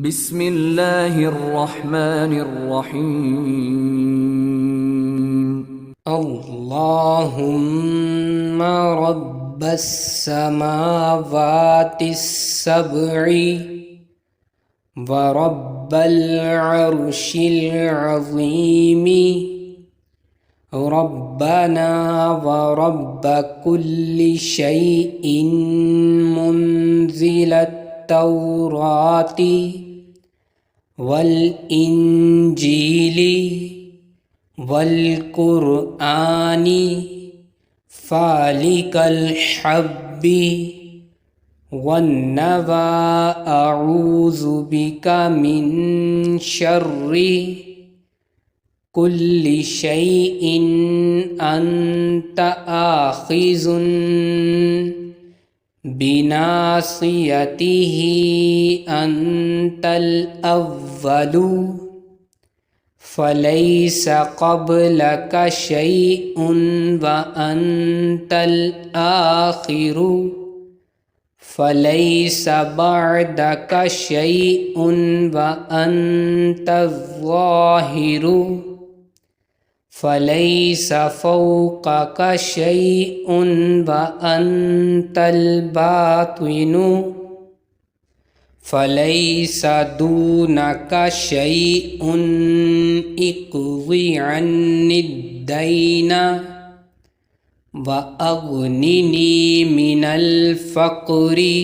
बिस्मिल्लाहिर्रहमानिर्रहीम। अल्लाहुम्मा रब्बस समावातिस सब'i व रब्बल अर्शिल अज़ीमी रब्बना व रब्ब कुल्लि शैइन मुंज़िलत तौराती वल इंजीली वल कुरआनी फालिकल हब्बी वन्नवा अऊज़ु बिका मिन शर्रि कुल्लि शैइन अंत आखिज़ुन बिनासियतिही अंतल अव्वलु फलैस क़ब्लक शैउन व अंतल आखिरु फलैस बअदक शैउन व अंतज़ ज़ाहिरु फलैस फ़ौक़क शैउन व अंतल बातिनु फलैस दूनक शैउन इक़्ज़ि अन्निद्दैना व अग़्निनी मिनल फ़क़्रि